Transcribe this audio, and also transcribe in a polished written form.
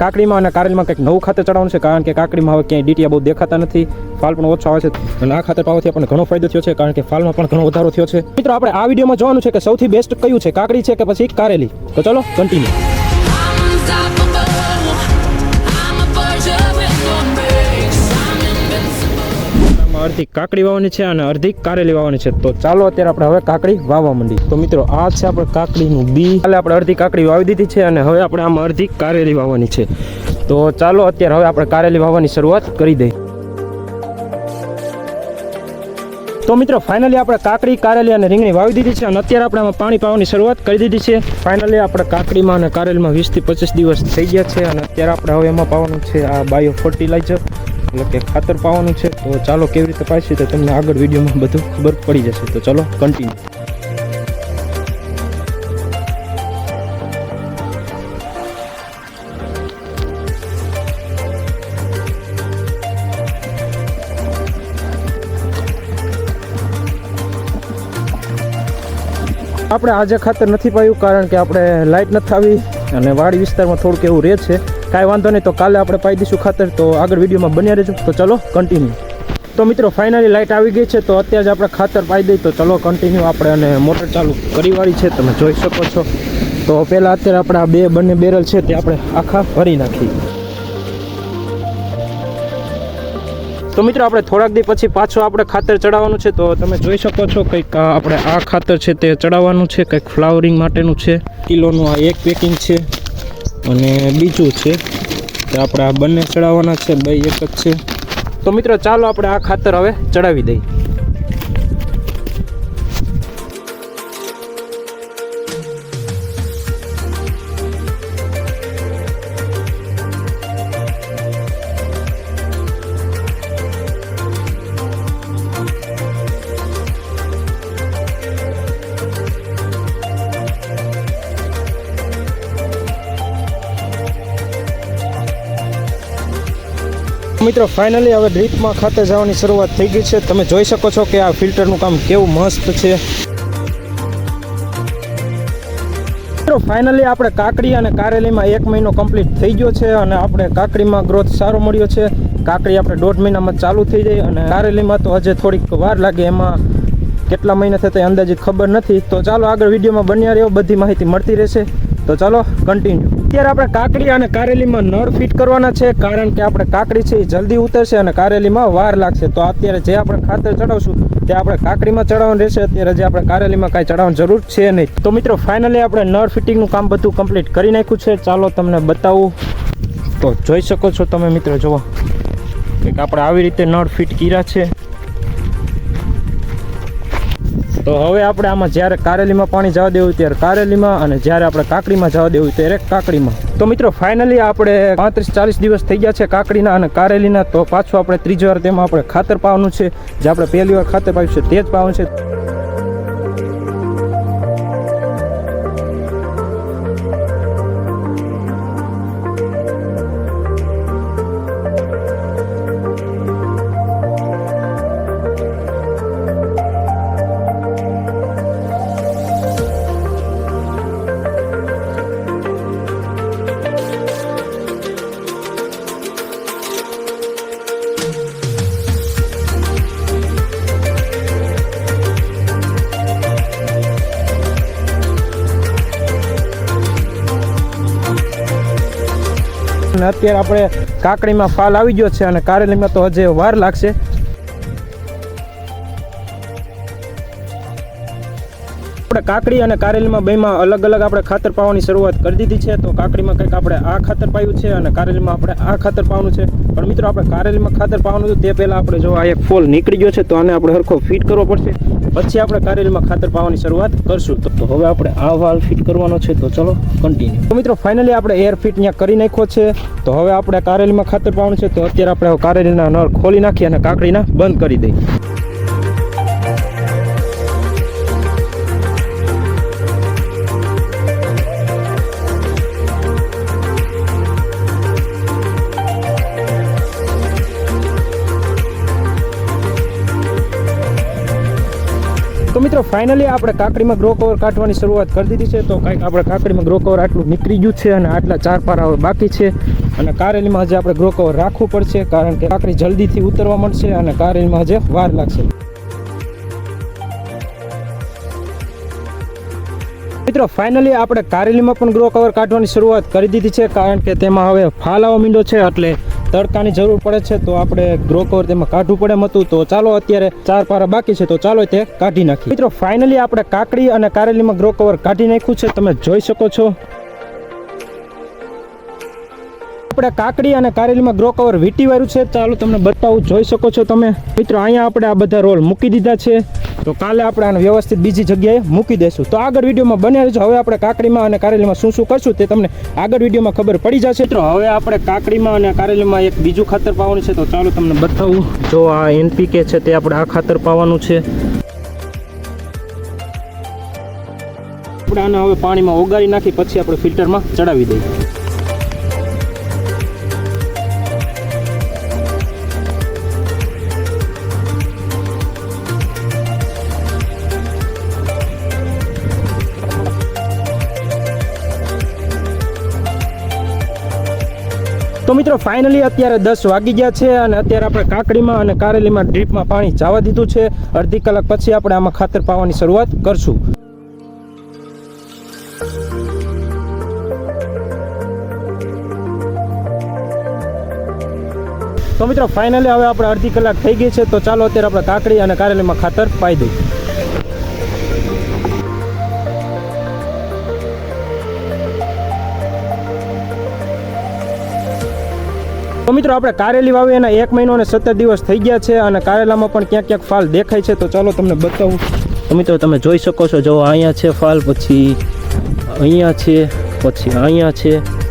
કાકડીમાં અને કારેલમાં કંઈક નવું ખાતર ચડાવવાનું છે, કારણ કે કાકડીમાં હવે ક્યાંય ડીટીયા બહુ દેખાતા નથી, ફાલ પણ ઓછો આવે છે અને આ ખાતર પાવાથી આપણને ઘણો ફાયદો થયો છે, કારણ કે ફાલમાં પણ ઘણો વધારો થયો છે. મિત્રો આપણે આ વિડીયોમાં જોવાનું છે કે સૌથી બેસ્ટ કયું છે, કાકડી છે કે પછી કારેલી. તો ચલો કન્ટિન્યુ. અડધી કાકડી વાવવાની છે અને અડધી કારેલી વાવવાની છે. તો ચાલો અત્યારે આપણે હવે કાકડી વાવવા માંડી. તો મિત્રો આ છે આપણે કાકડીનું બી. એટલે આપણે અડધી કાકડી વાવી દીધી છે અને હવે આપણે આમાં અડધી કારેલી વાવવાની છે. તો ચાલો અત્યારે હવે આપણે કારેલી વાવવાની શરૂઆત કરી દઈએ. તો મિત્રો ફાઇનલી આપણે કાકડી, કારેલી અને રીંગણી વાવી દીધી છે અને અત્યારે આપણે આમાં પાણી પાવાની શરૂઆત કરી દીધી છે. ફાઇનલી આપણે કાકડીમાં અને કારેલીમાં 20 થી 25 દિવસ થઈ ગયા છે અને અત્યારે આપણે હવે એમાં પાવાનું છે આ બાયો ફર્ટિલાઇઝર, એટલે કે ખાતર પાવાનું છે. તો ચાલો કેવી રીતે પાઈશું તો તમને આગળ વિડીયોમાં બધું ખબર પડી જશે. તો ચલો કન્ટિન્યુ. આપણે આજે ખાતર નથી પાયું કારણ કે આપણે લાઇટ નથી આવી અને વાડી વિસ્તારમાં થોડુંક એવું રહે છે. કાંઈ વાંધો નહીં, તો કાલે આપણે પાઈ દઈશું ખાતર. તો આગળ વિડીયોમાં બન્યા રહેજો. તો ચલો કન્ટિન્યુ. તો મિત્રો ફાઇનલી લાઇટ આવી ગઈ છે, તો અત્યારે જ આપણે ખાતર પાઈ દઈએ. તો ચલો કન્ટિન્યુ. આપણે અને મોટર ચાલુ કરી વાળી છે, તમે જોઈ શકો છો. તો પહેલાં અત્યારે આપણે આ બંને બેરલ છે તે આપણે આખા ભરી નાખી. તો મિત્રો આપણે થોડાક દી પછી પાછું આપણે ખાતર ચડાવવાનું છે. તો તમે જોઈ શકો છો કંઈક આપણે આ ખાતર છે તે ચડાવવાનું છે, કંઈક ફ્લાવરિંગ માટેનું છે. કિલોનું આ એક પેકિંગ છે અને બીજું છે તે આપણે આ બંને ચડાવવાના છે, બે એક જ છે. તો મિત્રો ચાલો આપણે આ ખાતર હવે ચડાવી દઈએ. મિત્રો ફાઇનલી હવે ડ્રીપમાં ખાતર જવાની શરૂઆત થઈ ગઈ છે. તમે જોઈ શકો છો કે આ ફિલ્ટરનું કામ કેવું મસ્ત છે. મિત્રો ફાઇનલી આપણે કાકડી અને કારેલીમાં 1 મહિનો કમ્પ્લીટ થઈ ગયો છે અને આપણે કાકડીમાં ગ્રોથ સારો મળ્યો છે. કાકડી આપણે 1.5 મહિનામાં ચાલુ થઈ જાય અને કારેલીમાં તો હજે થોડીક વાર લાગે, એમાં કેટલા મહિના થતા અંદાજિત ખબર નથી. તો ચાલો આગળ વિડીયોમાં બન્યા રહ્યો, બધી માહિતી મળતી રહેશે. તો ચાલો કન્ટિન્યુ. અત્યારે આપણે કાકડી અને કારેલીમાં નળ ફિટ કરવાના છે, કારણ કે આપણે કાકડી છે એ જલ્દી ઉતરશે અને કારેલીમાં વાર લાગશે. તો અત્યારે જે આપણે ખાતર ચડાવશું તે આપણે કાકડીમાં ચડાવવાનું રહેશે. અત્યારે જે આપણે કારેલીમાં કાંઈ ચડાવવાની જરૂર છે નહીં. તો મિત્રો ફાઇનલી આપણે નળ ફિટિંગનું કામ બધું કમ્પ્લીટ કરી નાખ્યું છે. ચાલો તમને બતાવું. તો જોઈ શકો છો તમે મિત્રો, જુઓ કંઈક આપણે આવી રીતે નળ ફિટ કર્યા છે. તો હવે આપણે આમાં જ્યારે કારેલીમાં પાણી જવા દેવું ત્યારે કારેલીમાં અને જ્યારે આપણે કાકડીમાં જવા દેવું ત્યારે કાકડીમાં. તો મિત્રો ફાઇનલી આપણે 35-40 દિવસ થઈ ગયા છે કાકડીના અને કારેલીના. તો પાછું આપણે ત્રીજી વાર તેમાં આપણે ખાતર પાવાનું છે. જે આપણે પહેલી વાર ખાતર પાવ્યું છે તે જ પાવાનું છે. અને અત્યારે આપણે કાકડીમાં ફાલ આવી ગયો છે અને કારેલીમાં તો હજે વાર લાગશે. આપણે કાકડી અને કારેલીમાં બેમાં અલગ અલગ આપણે ખાતર પાવાની શરૂઆત કરી દીધી છે. તો કાકડીમાં કંઈક આપણે આ ખાતર પાયું છે અને કારેલીમાં આપણે આ ખાતર પાવાનું છે. પણ મિત્રો આપણે કારેલીમાં ખાતર પાવાનું હતું તે પહેલાં આપણે જો આ એક ફોલ નીકળી ગયો છે, તો આને આપણે હરખો ફિટ કરવો પડશે. પછી આપણે કારેલીમાં ખાતર પાવાની શરૂઆત કરશું. તો હવે આપણે આ વાલ ફિટ કરવાનો છે. તો ચલો કન્ટિન્યુ. તો મિત્રો ફાઇનલી આપણે એર ફિટ ત્યાં કરી નાખ્યો છે. તો હવે આપણે કારેલીમાં ખાતર પાવાનું છે. તો અત્યારે આપણે કારેલીના નળ ખોલી નાખીએ અને કાકડીના બંધ કરી દઈએ. તો મિત્રો ફાઇનલી આપણે કાકડીમાં ગ્રો કવર કાઢવાની શરૂઆત કરી દીધી છે. તો કંઈક આપણે કાકડીમાં ગ્રો કવર આટલું નીકળી ગયું છે અને આટલા 4 પારા હવે બાકી છે. અને કારેલીમાં હજી આપણે ગ્રો કવર રાખવું પડશે, કારણ કે કાકડી જલ્દીથી ઉતરવા મળશે અને કારેલીમાં હજી વાર લાગશે. મિત્રો ફાઇનલી આપણે કારેલીમાં પણ ગ્રો કવર કાઢવાની શરૂઆત કરી દીધી છે, કારણ કે તેમાં હવે ફાલ આવવા માંડ્યો છે, એટલે તડકાની જરૂર પડે છે. તો આપણે ગ્રો કવર તેમાં કાઢવું પડે એમ હતું. તો ચાલો અત્યારે 4 પારા બાકી છે, તો ચાલો તે કાઢી નાખીએ. મિત્રો ફાઇનલી આપણે કાકડી અને કારેલીમાં ગ્રો કવર કાઢી નાખ્યું છે, તમે જોઈ શકો છો. આપણે કાકડી અને કારેલીમાં ગ્રો કવર વીટી વાળું છે, ચાલો તમને બતાવું, જોઈ શકો છો તમે. મિત્રો અહીંયા આપણે આ બધા રોલ મૂકી દીધા છે. તો કાલે આપણે આને વ્યવસ્થિત બીજી જગ્યાએ મૂકી દઈશું. તો આગળ વિડીયોમાં બન્યા રહેજો. હવે આપણે કાકડીમાં અને કારેલીમાં શું શું કરશું તે તમને આગળ વિડીયોમાં ખબર પડી જશે. મિત્રો હવે આપણે કાકડીમાં અને કારેલીમાં એક બીજું ખાતર પાવાનું છે, તો ચાલો તમને બતાવું. જો આ NPK છે તે આપણે આ ખાતર પાવાનું છે. આપણે આને હવે પાણીમાં ઓગાળી નાખી પછી આપણે ફિલ્ટરમાં ચડાવી દઈએ. તો મિત્રો ફાઇનલી અત્યારે 10 વાગી ગયા છે અને અત્યારે આપણે કાકડીમાં અને કારેલીમાં ડ્રીપમાં પાણી જવા દીધું છે. અડધી કલાક પછી આપણે આમાં ખાતર પાવાની શરૂઆત કરશું. તો મિત્રો ફાઇનલી હવે આપણે અડધી કલાક થઈ ગઈ છે, તો ચાલો અત્યારે આપણે કાકડી અને કારેલીમાં ખાતર પાઈ દઈએ. તો મિત્રો આપણે કારેલી વાવી એના 1 મહિનો અને 17 દિવસ થઈ ગયા છે અને કારેલામાં પણ ક્યાંક ક્યાંક ફાલ દેખાય છે. તો ચાલો તમને બતાવું. તો મિત્રો તમે જોઈ શકો છો, જો અહીંયા છે ફાલ, પછી અહીંયા છે, પછી અહીંયા છે.